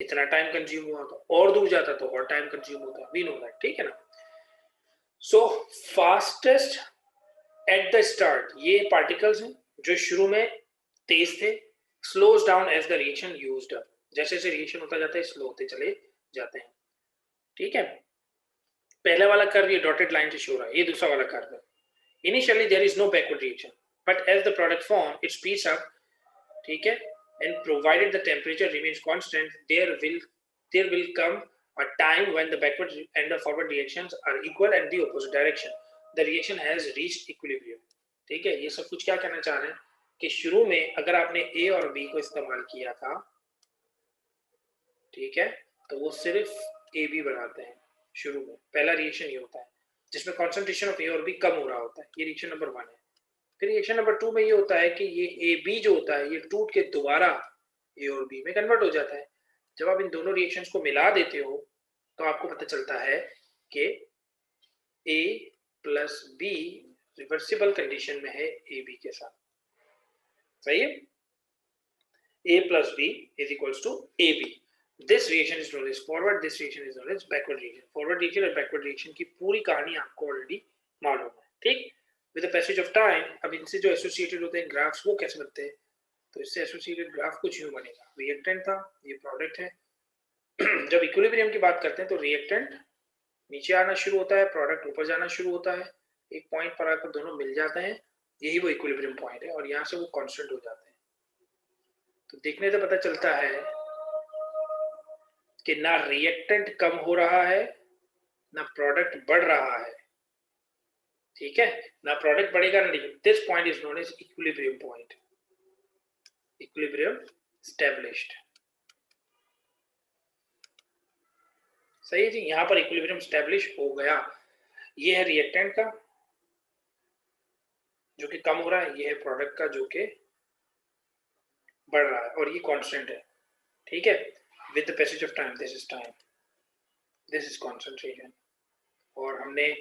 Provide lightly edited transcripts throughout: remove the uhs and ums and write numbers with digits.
इतना time consume हुआ, तो और दूर जाता तो और टाइम कंज्यूम होता, वी नो दैट, ठीक है ना। So fastest at the start, ये पार्टिकल्स हैं जो शुरू में तेज थे, slows down as the reaction used up, जैसे जैसे रिएक्शन होता जाता है स्लो होते चले जाते हैं, ठीक है। पहले वाला कर्व ये डॉटेड लाइन से शो हो रहा है, ये दूसरा वाला कर्व है। Initially there is no backward reaction, but as the product form it speeds up, ठीक है, and provided the temperature remains constant, there will come a time when the backward and the forward reactions are equal and the opposite direction, the reaction has reached equilibrium, ठीक है। ये सब कुछ क्या कहना चाह रहे हैं कि शुरू में अगर आपने A और B को इस्तेमाल किया था, ठीक है, तो वो सिर्फ AB बनाते हैं शुरू में, पहला रिएक्शन ये होता है जिसमें कॉन्सेंट्रेशन ऑफ A और B कम हो रहा होता है, ये रिएक्शन नंबर 1 है। फिर रिएक्शन नंबर 2 में ये होता है कि ये AB जो होता है ये टूट के दोबारा A और B में कन्वर्ट हो जाता है। जब आप इन दोनों रिएक्शंस को मिला देते हो तो आपको पता चलता है कि A plus B reversible condition में है AB के साथ, सही है। A plus B is equals to AB. This reaction is known as forward, this reaction is known as backward reaction. Forward reaction और backward reaction की पूरी कहानी आपको ऑलरेडी मालूम है, ठीक। With the passage of time, अब इनसे जो एसोसिएटेड होते हैं ग्राफ्स वो कैसे बनते हैं, तो इससे एसोसिएटेड ग्राफ कुछ यूं बनेगा, रिएक्टेंट था, ये प्रोडक्ट है। जब इक्विलिब्रियम की बात करते हैं तो रिएक्टेंट नीचे आना शुरू होता है, प्रोडक्ट ऊपर जाना शुरू होता है, एक पॉइंट पर आकर दोनों मिल जाते हैं, यही वो इक्विलिब्रियम पॉइंट है, और यहाँ से वो कांस्टेंट हो जाते हैं। तो देखने से पता चलता है कि ना रिएक्टेंट कम हो रहा है ना प्रोडक्ट बढ़ रहा है, ठीक है, ना प्रोडक्ट बढ़ेगा ना। This point is known as equilibrium point, equilibrium established, सही है जी। यहां पर इक्विलिब्रियम स्टैब्लिश हो गया। ये है रिएक्टेंट का जो कि कम हो रहा है, ये है प्रोडक्ट का जो कि बढ़ रहा है, और ये कांस्टेंट है, ठीक है। With the passage of time, this is time, this is concentration. और हमने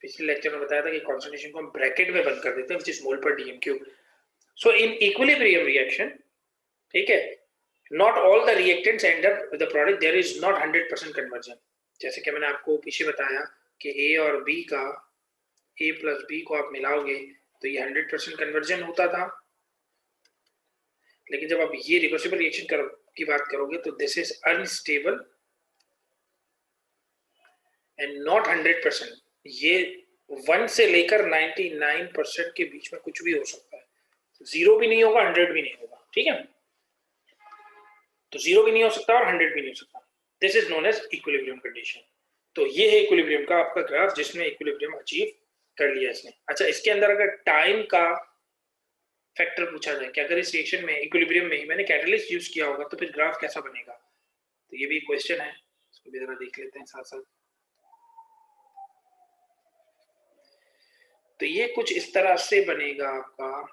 पिछले लेक्चर में बताया था कि कॉन्सेंट्रेशन को हम ब्रैकेट में बंद कर देते हैं, विच is mole per dm cube. So in equilibrium reaction, ठीक है, not all the reactants end up with the product, there is not 100% conversion. जैसे कि मैंने आपको पीछे बताया कि ए और बी का, ए प्लस बी को आप मिलाओगे तो ये 100% कन्वर्जन होता था, लेकिन जब आप ये रिवर्सिबल रिएक्शन की बात करोगे तो this is unstable and not 100%। ये 1 से लेकर 99% के बीच में कुछ भी हो सकता है, 0 भी नहीं होगा 100 भी नहीं होगा, ठीक है। तो 0 भी नहीं हो सकता और 100 भी नहीं हो सकता, this is known as equilibrium condition. तो ये है इक्विलिब्रियम का आपका ग्राफ जिसमें इक्विलिब्रियम अचीव कर लिया इसने। अच्छा, इसके अंदर अगर टाइम का फैक्टर पूछा जाए कि अगर इस रिएक्शन में इक्विलिब्रियम में ही मैंने कैटलिस्ट यूज किया होगा तो फिर ग्राफ कैसा बनेगा, तो ये भी क्वेश्चन है, इसको भी जरा देख लेते हैं साथ साथ। तो ये कुछ इस तरह से बनेगा आपका।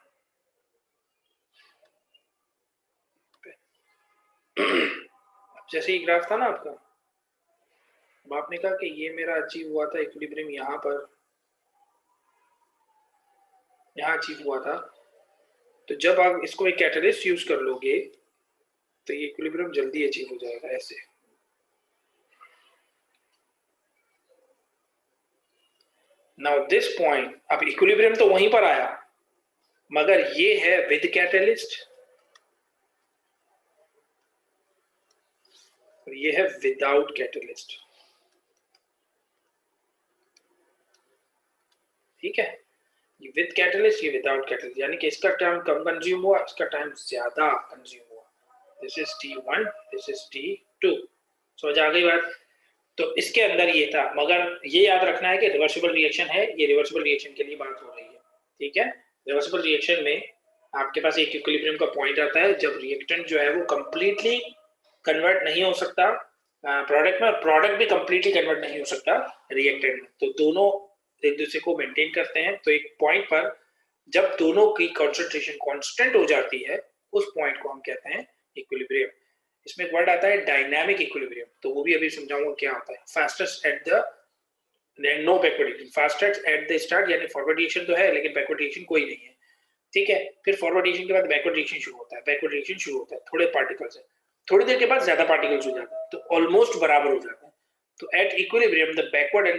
जैसे ये ग्राफ था ना आपका, अब आपने कहा कि ये मेरा अचीव हुआ था इक्विलिब्रियम यहाँ पर, यहाँ अचीव हुआ था, तो जब आप इसको एक कैटलिस्ट यूज कर लोगे तो ये इक्विलिब्रियम जल्दी अचीव हो जाएगा ऐसे। नाउ दिस पॉइंट, अब इक्विलिब्रियम तो वहीं पर आया, मगर ये है विद कैटलिस्ट और ये है विदाउट कैटलिस्ट, ठीक है। ये विद कैटलिस्ट, ये विदाउट कैटलिस्ट, यानी कि इसका टाइम कम कंज्यूम हुआ, इसका टाइम ज्यादा कंज्यूम हुआ। This is T1, this is T2, समझ आ गई बात। तो इसके अंदर ये था, मगर ये याद रखना है कि रिवर्सिबल रिएक्शन है, ये रिवर्सिबल रिएक्शन के लिए बात हो रही है, ठीक है। रिवर्सिबल रिएक्शन में आपके पास एक इक्विलिब्रियम का पॉइंट आता है जब रिएक्टेंट जो है वो कंप्लीटली कन्वर्ट नहीं हो सकता प्रोडक्ट में, और प्रोडक्ट भी कंप्लीटली कन्वर्ट नहीं हो सकता रिएक्टेंट में, तो दोनों एक दूसरे को मेंटेन करते हैं। तो एक पॉइंट पर जब दोनों की कॉन्सेंट्रेशन कांस्टेंट हो जाती है, उस पॉइंट को हम कहते हैं इक्विलिब्रियम। इसमें एक वर्ड आता है डायनामिक इक्विलिब्रियम, तो वो भी अभी समझाऊंगा क्या होता है। Fastest at the no backward reaction, fastest at the start, यानी फॉरवर्ड रिएक्शन तो है लेकिन बैकवर्ड रिएक्शन कोई नहीं है, ठीक है। फिर फॉरवर्ड रिएक्शन के बाद बैकवर्ड रिएक्शन शुरू होता है, बैकवर्ड रिएक्शन शुरू होता है थोड़े पार्टिकल से, थोड़ी देर के बाद ज्यादा पार्टिकल्स हो जाते हैं, तो ऑलमोस्ट बराबर हो जाता है। तो at equilibrium the backward and